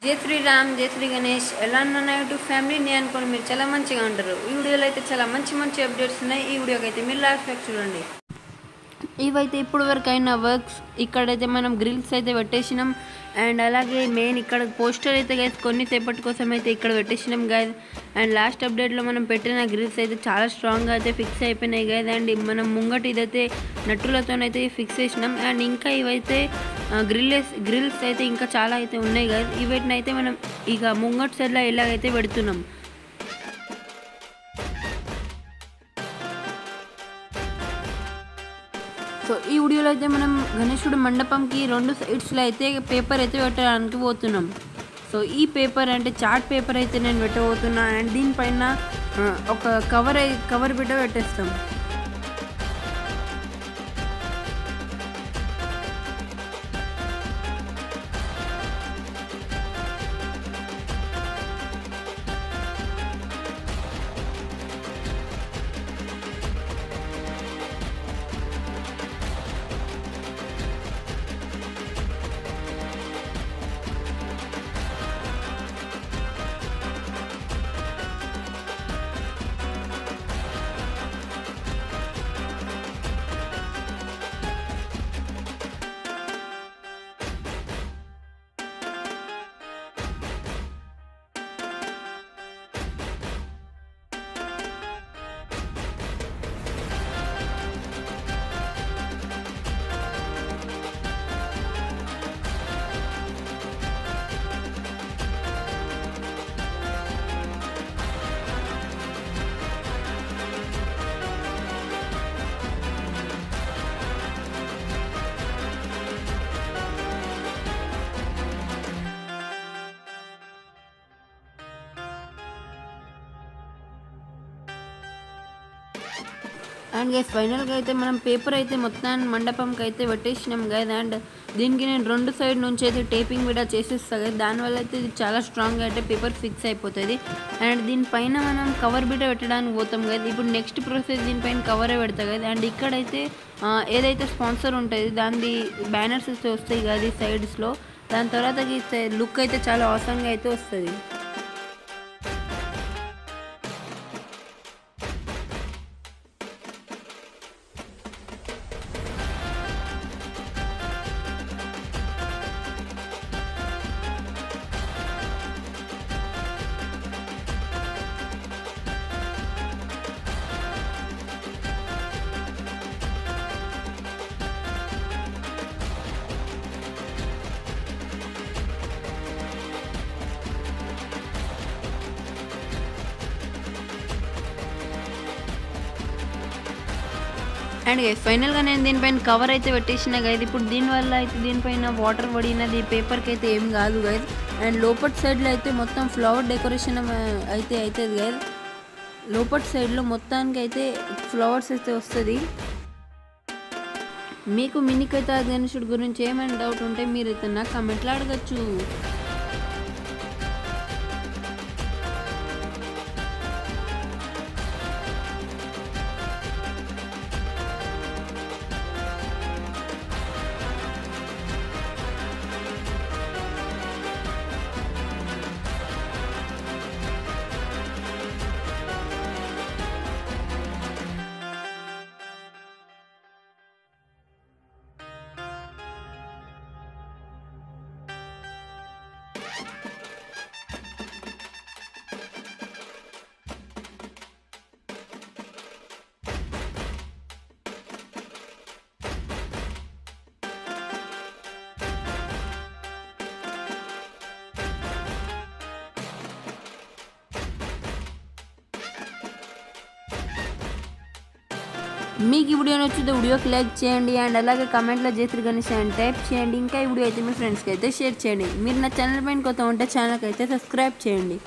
జై శ్రీరామ్, జై శ్రీ గణేష్. ఎలా ఉన్నా యూట్యూబ్ ఫ్యామిలీని అనుకోని మీరు చాలా మంచిగా ఉంటారు. ఈ వీడియోలో అయితే చాలా మంచి మంచి అప్డేట్స్ ఉన్నాయి. ఈ వీడియోకి అయితే మీరు లాస్ట్ వరకు చూడండి. ఇవైతే ఇప్పుడు వరకు అయిన వర్క్స్. ఇక్కడైతే మనం గ్రిల్స్ అయితే పెట్టేసినాం. అండ్ అలాగే మెయిన్ ఇక్కడ పోస్టర్ అయితే గైస్ కొన్నిసేపటి కోసం అయితే ఇక్కడ పెట్టేసినాం గైస్. అండ్ లాస్ట్ అప్డేట్లో మనం పెట్టిన గ్రిల్స్ అయితే చాలా స్ట్రాంగ్గా అయితే ఫిక్స్ అయిపోయినాయి గైస్. అండ్ మనం ముంగటి ఇదైతే నట్టులతోనైతే ఫిక్స్ చేసినాం. అండ్ ఇంకా ఇవైతే గ్రిల్స్ అయితే ఇంకా చాలా అయితే ఉన్నాయి గైస్. వీటిని అయితే మనం ఇక ముంగటి సైడ్లో ఇలాగైతే పెడుతున్నాం. సో ఈ వీడియోలో అయితే మనం గణేశుడు మండపంకి రెండు సైడ్స్లో అయితే పేపర్ అయితే పెట్టడానికి పోతున్నాం. సో ఈ పేపర్ అంటే చార్ట్ పేపర్ అయితే నేను పెట్టబోతున్నా. అండ్ దీనిపైన ఒక కవర్ పెట్టేస్తాం. అండ్ గైస్ ఫైనల్గా అయితే మనం పేపర్ అయితే మొత్తాన్ని మండపంకి అయితే పెట్టేసినాం గైస్. అండ్ దీనికి నేను రెండు సైడ్ నుంచి అయితే టేపింగ్ కూడా చేసేస్తాను కదా. దానివల్ల అయితే ఇది చాలా స్ట్రాంగ్గా అయితే పేపర్ ఫిక్స్ అయిపోతుంది. అండ్ దీనిపైన మనం కవర్ బిడ్డ పెట్టడానికి పోతాం కదా. ఇప్పుడు నెక్స్ట్ ప్రాసెస్ దీనిపైన కవరే పెడతాం కదా. అండ్ ఇక్కడైతే ఏదైతే స్పాన్సర్ ఉంటుంది దాని బ్యానర్స్ అయితే వస్తాయి కదా సైడ్స్లో. దాని తర్వాత లుక్ అయితే చాలా అవసరంగా అయితే వస్తుంది. అండ్ ఫైనల్గా నేను దీనిపైన కవర్ అయితే పెట్టేసిన గైజ్. ఇప్పుడు దీనివల్ల అయితే దీనిపైన వాటర్ పడినది పేపర్కి అయితే ఏం కాదు గైజ్. అండ్ లోపటి సైడ్లో అయితే మొత్తం ఫ్లవర్ డెకరేషన్ అయితే అవుతుంది గైజ్. లోపటి సైడ్లో మొత్తానికి అయితే ఫ్లవర్స్ అయితే వస్తుంది. మీకు మినికైతే గణేశుడి గురించి ఏమైనా డౌట్ ఉంటే మీరు అయితే నాకు కామెంట్లో అడగచ్చు. మీకు ఈ వీడియో నచ్చితే వీడియోకి లైక్ చేయండి. అండ్ అలాగే కమెంట్లో జై శ్రీ గణేష్ అని టైప్ చేయండి. ఇంకా ఈ వీడియో అయితే మీ ఫ్రెండ్స్కి అయితే షేర్ చేయండి. మీరు నా ఛానల్ పైన కొత్త ఉంటే ఛానల్కి అయితే సబ్స్క్రైబ్ చేయండి.